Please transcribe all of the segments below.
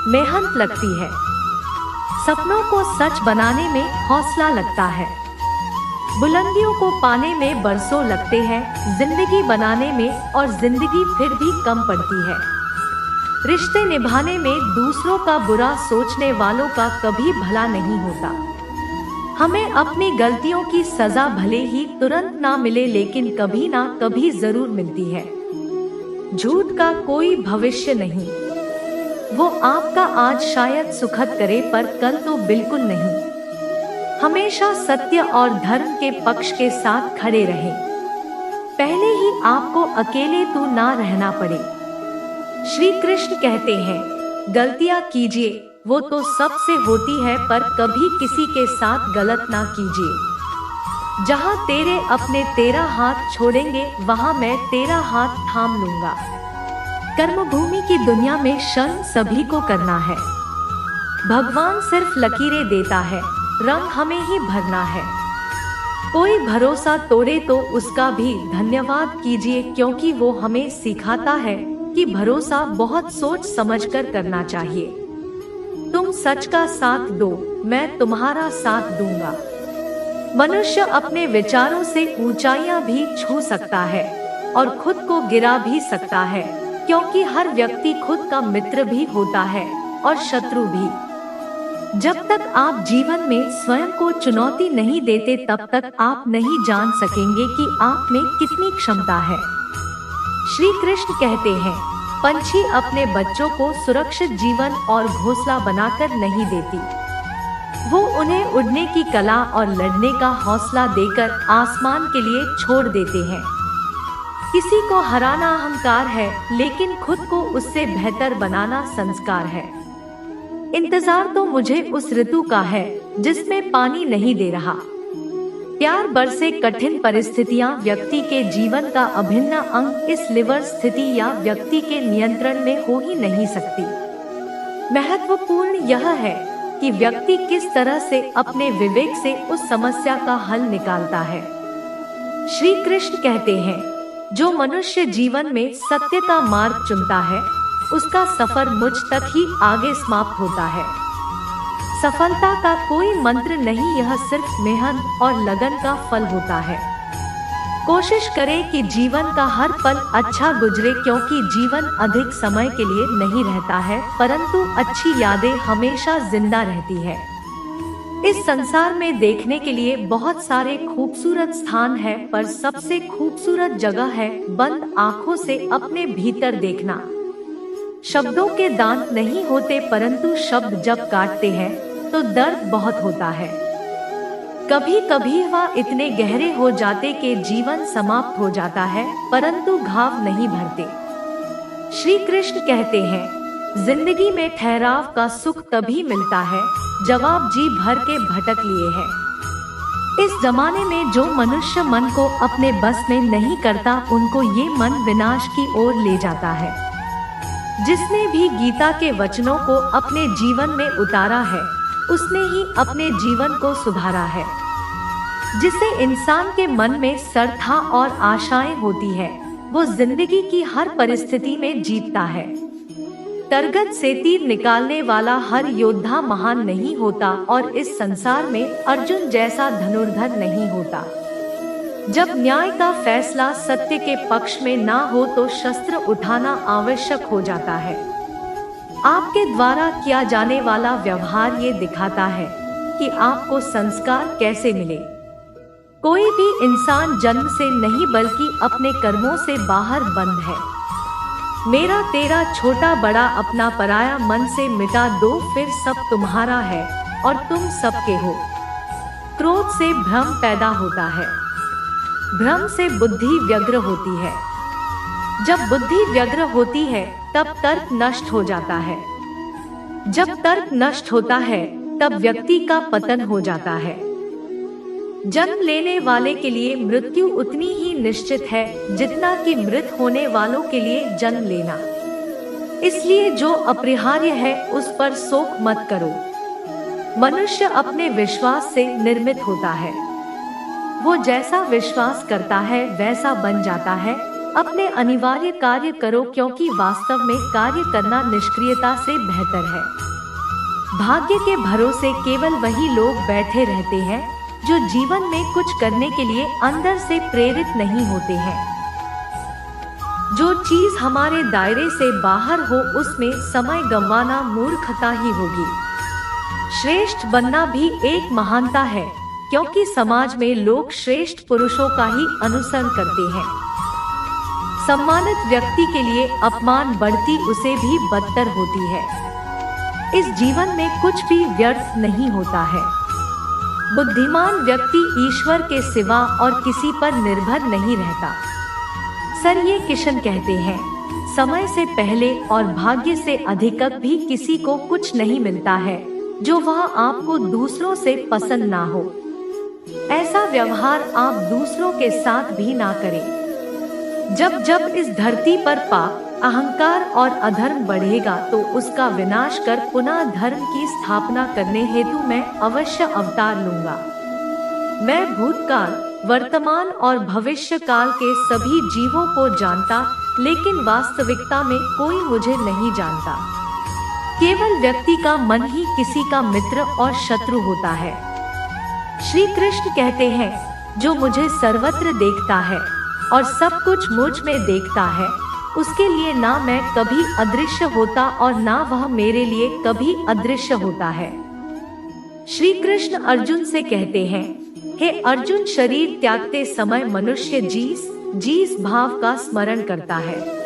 मेहनत लगती है। सपनों को सच बनाने में हौसला लगता है। बुलंदियों को पाने में बरसों लगते हैं, जिंदगी बनाने में और जिंदगी फिर भी कम पड़ती है। रिश्ते निभाने में दूसरों का बुरा सोचने वालों का कभी भला नहीं होता। हमें अपनी गलतियों की सजा भले ही तुरंत ना मिले, लेकिन कभी ना कभी जरूर मिलती है। झूठ का कोई भविष्य नहीं। वो आपका आज शायद सुखद करे, पर कल तो बिल्कुल नहीं। हमेशा सत्य और धर्म के पक्ष के साथ खड़े रहें। पहले ही आपको अकेले तो ना रहना पड़े। श्री कृष्ण कहते हैं, गलतियां कीजिए, वो तो सबसे होती है, पर कभी किसी के साथ गलत ना कीजिए। जहाँ तेरे अपने तेरा हाथ छोड़ेंगे, वहाँ मैं तेरा हाथ थाम लूंगा। कर्मभूमि की दुनिया में शर्म सभी को करना है। भगवान सिर्फ लकीरें देता है, रंग हमें ही भरना है। कोई भरोसा तोड़े तो उसका भी धन्यवाद कीजिए, क्योंकि वो हमें सिखाता है कि भरोसा बहुत सोच समझकर करना चाहिए। तुम सच का साथ दो, मैं तुम्हारा साथ दूंगा। मनुष्य अपने विचारों से ऊंचाइयां भी छू सकता है और खुद को गिरा भी सकता है, क्योंकि हर व्यक्ति खुद का मित्र भी होता है और शत्रु भी। जब तक आप जीवन में स्वयं को चुनौती नहीं देते, तब तक आप नहीं जान सकेंगे कि आप में कितनी क्षमता है। श्री कृष्ण कहते हैं, पंछी अपने बच्चों को सुरक्षित जीवन और घोंसला बनाकर नहीं देती, वो उन्हें उड़ने की कला और लड़ने का हौसला देकर आसमान के लिए छोड़ देते हैं। किसी को हराना अहंकार है, लेकिन खुद को उससे बेहतर बनाना संस्कार है। इंतजार तो मुझे उस ऋतु का है जिसमें पानी नहीं दे रहा। प्यार बरसे कठिन परिस्थितियां व्यक्ति के जीवन का अभिन्न अंग इस लिवर स्थिति या व्यक्ति के नियंत्रण में हो ही नहीं सकती। महत्वपूर्ण यह है कि व्यक्ति किस तरह से अपने विवेक से उस समस्या का हल निकालता है। श्री कृष्ण कहते हैं, जो मनुष्य जीवन में सत्य का मार्ग चुनता है, उसका सफर मुझ तक ही आगे समाप्त होता है। सफलता का कोई मंत्र नहीं, यह सिर्फ मेहनत और लगन का फल होता है। कोशिश करें कि जीवन का हर पल अच्छा गुजरे, क्योंकि जीवन अधिक समय के लिए नहीं रहता है, परंतु अच्छी यादें हमेशा जिंदा रहती है। इस संसार में देखने के लिए बहुत सारे खूबसूरत स्थान है, पर सबसे खूबसूरत जगह है बंद आँखों से अपने भीतर देखना। शब्दों के दांत नहीं होते, परंतु शब्द जब काटते हैं तो दर्द बहुत होता है। कभी कभी वह इतने गहरे हो जाते कि जीवन समाप्त हो जाता है, परंतु घाव नहीं भरते। श्री कृष्ण कहते हैं, जिंदगी में ठहराव का सुख तभी मिलता है जब आप जी भर के भटक लिए हैं। इस जमाने में जो मनुष्य मन को अपने बस में नहीं करता, उनको ये मन विनाश की ओर ले जाता है। जिसने भी गीता के वचनों को अपने जीवन में उतारा है, उसने ही अपने जीवन को सुधारा है। जिसे इंसान के मन में श्रद्धा और आशाएं होती है, वो जिंदगी की हर परिस्थिति में जीतता है। तरगत से तीर निकालने वाला हर योद्धा महान नहीं होता, और इस संसार में अर्जुन जैसा धनुर्धर नहीं होता। जब न्याय का फैसला सत्य के पक्ष में ना हो, तो शस्त्र उठाना आवश्यक हो जाता है। आपके द्वारा किया जाने वाला व्यवहार ये दिखाता है कि आपको संस्कार कैसे मिले। कोई भी इंसान जन्म से नहीं, बल्कि अपने कर्मों से बाहर बंद है। मेरा तेरा छोटा बड़ा अपना पराया मन से मिटा दो, फिर सब तुम्हारा है और तुम सबके हो। क्रोध से भ्रम पैदा होता है, भ्रम से बुद्धि व्यग्र होती है। जब बुद्धि व्यग्र होती है, तब तर्क नष्ट हो जाता है। जब तर्क नष्ट होता है, तब व्यक्ति का पतन हो जाता है। जन्म लेने वाले के लिए मृत्यु उतनी ही निश्चित है जितना कि मृत होने वालों के लिए जन्म लेना। इसलिए जो अपरिहार्य है, उस पर शोक मत करो। मनुष्य अपने विश्वास से निर्मित होता है। वो जैसा विश्वास करता है वैसा बन जाता है, अपने अनिवार्य कार्य करो, क्योंकि वास्तव में कार्य करना निष्क्रियता से बेहतर है। भाग्य के भरोसे केवल वही लोग बैठे रहते हैं जो जीवन में कुछ करने के लिए अंदर से प्रेरित नहीं होते हैं। जो चीज हमारे दायरे से बाहर हो उसमें समय गंवाना मूर्खता ही होगी। श्रेष्ठ बनना भी एक महानता है, क्योंकि समाज में लोग श्रेष्ठ पुरुषों का ही अनुसरण करते हैं। सम्मानित व्यक्ति के लिए अपमान बढ़ती उसे भी बदतर होती है। इस जीवन में कुछ भी व्यर्थ नहीं होता है। बुद्धिमान व्यक्ति ईश्वर के सिवा और किसी पर निर्भर नहीं रहता। सर ये किशन कहते हैं, समय से पहले और भाग्य से अधिक भी किसी को कुछ नहीं मिलता है जो वह आपको दूसरों से पसंद ना हो। ऐसा व्यवहार आप दूसरों के साथ भी ना करें। जब जब इस धरती पर पाप, अहंकार और अधर्म बढ़ेगा तो उसका विनाश कर पुनः धर्म की स्थापना करने हेतु मैं अवश्य अवतार लूंगा। मैं भूतकाल, वर्तमान और भविष्य काल के सभी जीवों को जानता, लेकिन वास्तविकता में कोई मुझे नहीं जानता। केवल व्यक्ति का मन ही किसी का मित्र और शत्रु होता है। श्री कृष्ण कहते हैं, जो मुझे सर्वत्र देखता है और सब कुछ मुझ में देखता है, उसके लिए ना मैं कभी अदृश्य होता और ना वह मेरे लिए कभी अदृश्य होता है। श्री कृष्ण अर्जुन से कहते हैं, हे अर्जुन, शरीर त्यागते समय मनुष्य जिस भाव का स्मरण करता है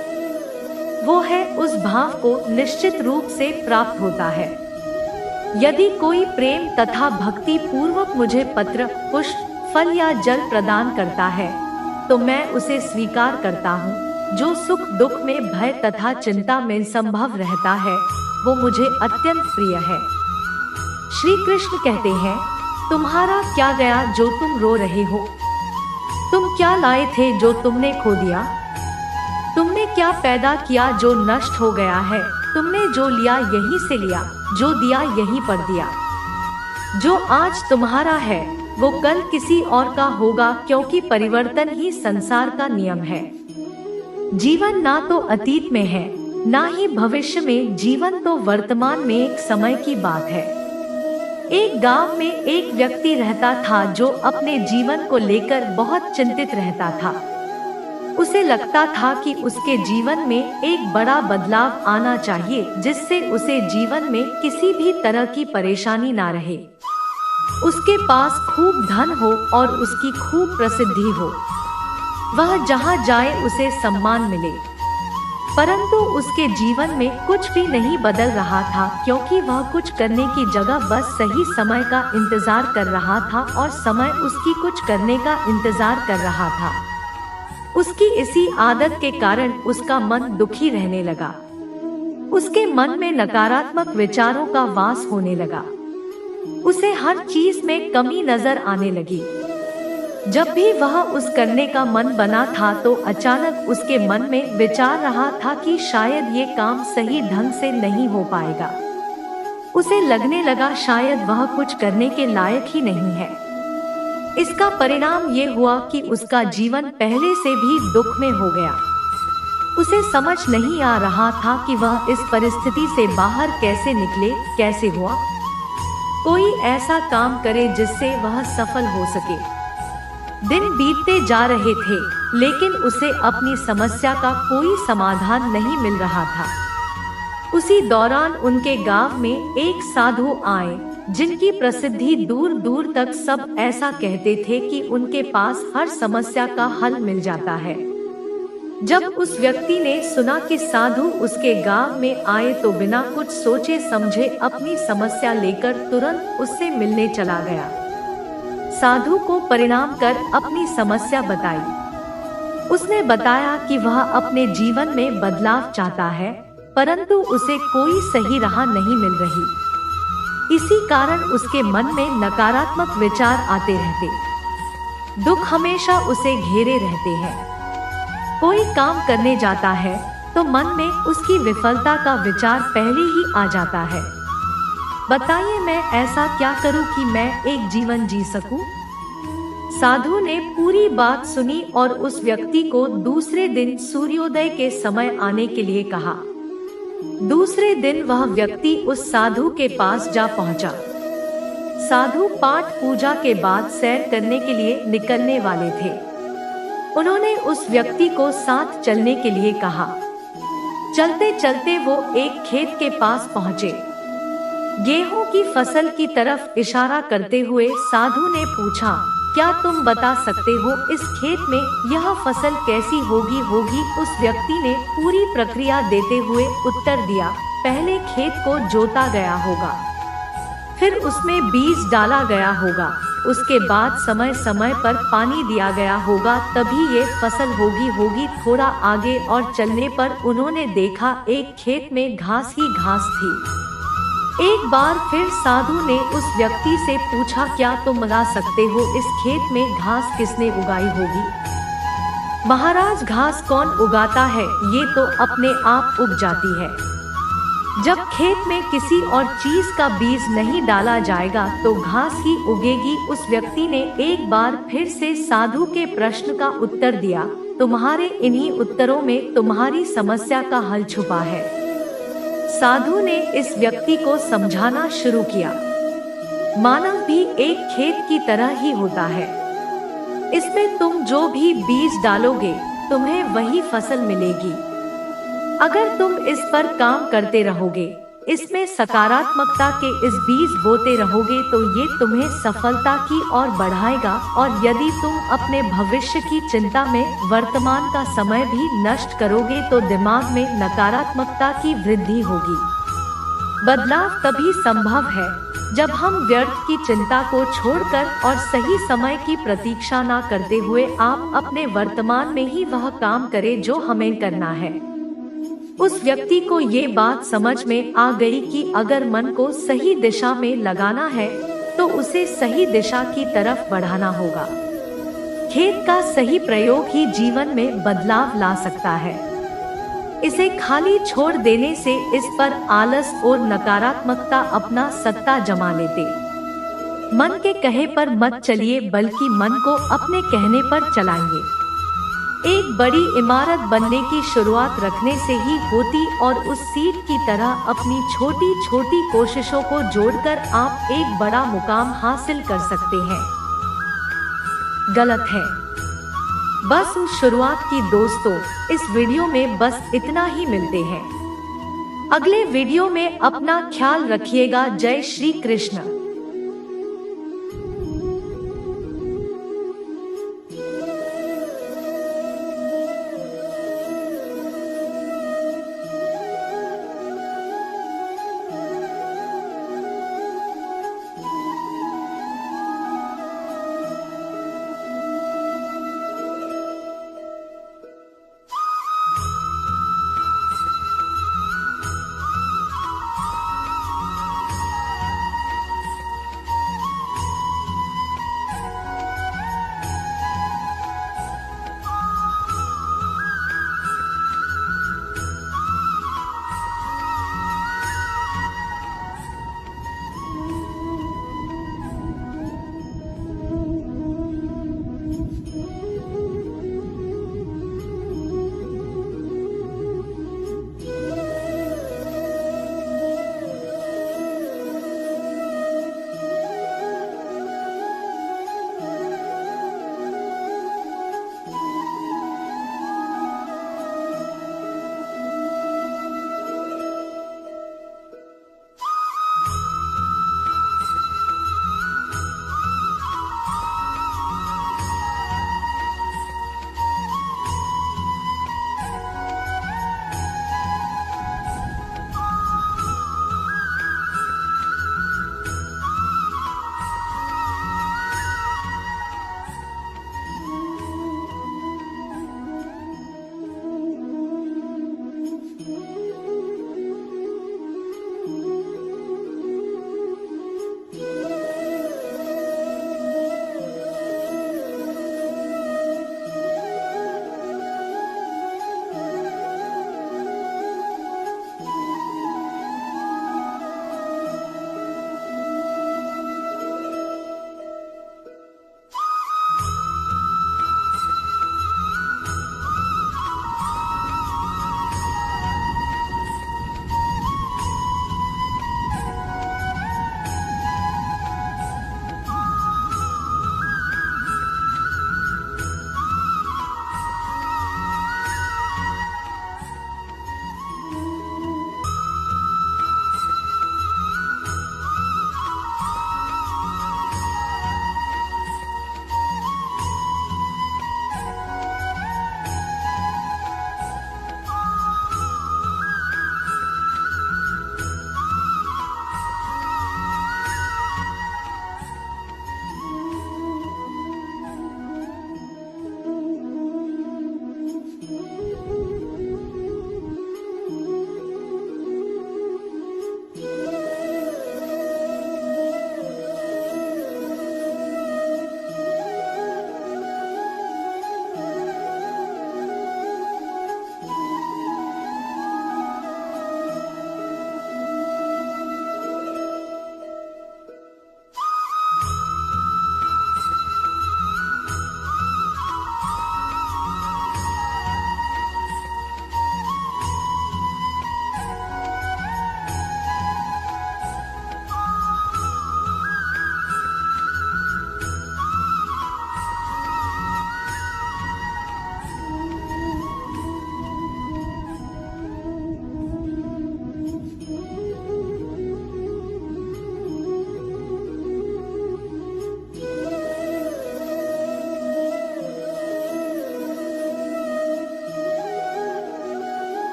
वो है उस भाव को निश्चित रूप से प्राप्त होता है। यदि कोई प्रेम तथा भक्ति पूर्वक मुझे पत्र, पुष्प, फल या जल प्रदान करता है तो मैं उसे स्वीकार करता हूँ। जो सुख दुख में, भय तथा चिंता में संभव रहता है वो मुझे अत्यंत प्रिय है। श्री कृष्ण कहते हैं, तुम्हारा क्या गया जो तुम रो रहे हो? तुम क्या लाए थे जो तुमने खो दिया? तुमने क्या पैदा किया जो नष्ट हो गया है? तुमने जो लिया यहीं से लिया, जो दिया यहीं पर दिया। जो आज तुम्हारा है वो कल किसी और का होगा, क्योंकि परिवर्तन ही संसार का नियम है। जीवन ना तो अतीत में है ना ही भविष्य में, जीवन तो वर्तमान में एक समय की बात है। एक गांव में एक व्यक्ति रहता था जो अपने जीवन को लेकर बहुत चिंतित रहता था। उसे लगता था कि उसके जीवन में एक बड़ा बदलाव आना चाहिए, जिससे उसे जीवन में किसी भी तरह की परेशानी ना रहे। उसके पास खूब धन हो और उसकी खूब प्रसिद्धि हो, वह जहाँ जाए उसे सम्मान मिले। परंतु उसके जीवन में कुछ भी नहीं बदल रहा था, क्योंकि वह कुछ करने की जगह बस सही समय का इंतजार कर रहा था और समय उसकी कुछ करने का इंतजार कर रहा था। उसकी इसी आदत के कारण उसका मन दुखी रहने लगा। उसके मन में नकारात्मक विचारों का वास होने लगा। उसे हर चीज में कमी नजर आने लगी। जब भी वह उस करने का मन बना था तो अचानक उसके मन में विचार रहा था कि शायद ये काम सही ढंग से नहीं हो पाएगा। उसे लगने लगा शायद वह कुछ करने के लायक ही नहीं है। इसका परिणाम ये हुआ कि उसका जीवन पहले से भी दुख में हो गया। उसे समझ नहीं आ रहा था कि वह इस परिस्थिति से बाहर कैसे निकले, कैसे हुआ। कोई ऐसा काम करे जिससे वह सफल हो सके। दिन बीतते जा रहे थे, लेकिन उसे अपनी समस्या का कोई समाधान नहीं मिल रहा था। उसी दौरान उनके गांव में एक साधु आए, जिनकी प्रसिद्धि दूर दूर तक सब ऐसा कहते थे कि उनके पास हर समस्या का हल मिल जाता है। जब उस व्यक्ति ने सुना कि साधु उसके गांव में आए तो बिना कुछ सोचे समझे अपनी समस्या लेकर तुरंत उससे मिलने चला गया। साधु को परिणाम कर अपनी समस्या बताई। उसने बताया कि वह अपने जीवन में बदलाव चाहता है, परंतु उसे कोई सही राह नहीं मिल रही। इसी कारण उसके मन में नकारात्मक विचार आते रहते। दुख हमेशा उसे घेरे रहते हैं। कोई काम करने जाता है तो मन में उसकी विफलता का विचार पहले ही आ जाता है। बताइए मैं ऐसा क्या करूं कि मैं एक जीवन जी सकूं? साधु ने पूरी बात सुनी और उस व्यक्ति को दूसरे दिन सूर्योदय के समय आने के लिए कहा। दूसरे दिन वह व्यक्ति उस साधु के पास जा पहुंचा। साधु पाठ पूजा के बाद सैर करने के लिए निकलने वाले थे। उन्होंने उस व्यक्ति को साथ चलने के लिए कहा। चलते चलते वो एक खेत के पास पहुंचे। गेहूं की फसल की तरफ इशारा करते हुए साधु ने पूछा, क्या तुम बता सकते हो इस खेत में यह फसल कैसी होगी? उस व्यक्ति ने पूरी प्रक्रिया देते हुए उत्तर दिया, पहले खेत को जोता गया होगा, फिर उसमें बीज डाला गया होगा, उसके बाद समय समय पर पानी दिया गया होगा, तभी ये फसल होगी। थोड़ा आगे और चलने पर उन्होंने देखा एक खेत में घास ही घास थी। एक बार फिर साधु ने उस व्यक्ति से पूछा, क्या तुम बता सकते हो इस खेत में घास किसने उगाई होगी? महाराज, घास कौन उगाता है, ये तो अपने आप उग जाती है। जब खेत में किसी और चीज का बीज नहीं डाला जाएगा तो घास ही उगेगी। उस व्यक्ति ने एक बार फिर से साधु के प्रश्न का उत्तर दिया, तुम्हारे इन्हीं उत्तरों में तुम्हारी समस्या का हल छुपा है। साधु ने इस व्यक्ति को समझाना शुरू किया, मानव भी एक खेत की तरह ही होता है। इसमें तुम जो भी बीज डालोगे तुम्हें वही फसल मिलेगी। अगर तुम इस पर काम करते रहोगे, इसमें सकारात्मकता के इस बीज बोते रहोगे तो ये तुम्हें सफलता की ओर बढ़ाएगा। और यदि तुम अपने भविष्य की चिंता में वर्तमान का समय भी नष्ट करोगे तो दिमाग में नकारात्मकता की वृद्धि होगी। बदलाव तभी संभव है जब हम व्यर्थ की चिंता को छोड़कर और सही समय की प्रतीक्षा न करते हुए आप अपने वर्तमान में ही वह काम करें जो हमें करना है। उस व्यक्ति को ये बात समझ में आ गई कि अगर मन को सही दिशा में लगाना है तो उसे सही दिशा की तरफ बढ़ाना होगा। खेत का सही प्रयोग ही जीवन में बदलाव ला सकता है। इसे खाली छोड़ देने से इस पर आलस और नकारात्मकता अपना सत्ता जमा लेते। मन के कहे पर मत चलिए बल्कि मन को अपने कहने पर चलाइए। एक बड़ी इमारत बनने की शुरुआत रखने से ही होती और उस सीट की तरह अपनी छोटी छोटी कोशिशों को जोड़कर आप एक बड़ा मुकाम हासिल कर सकते हैं। गलत है। बस उस शुरुआत की दोस्तों, इस वीडियो में बस इतना ही। मिलते हैं अगले वीडियो में। अपना ख्याल रखिएगा। जय श्री कृष्ण।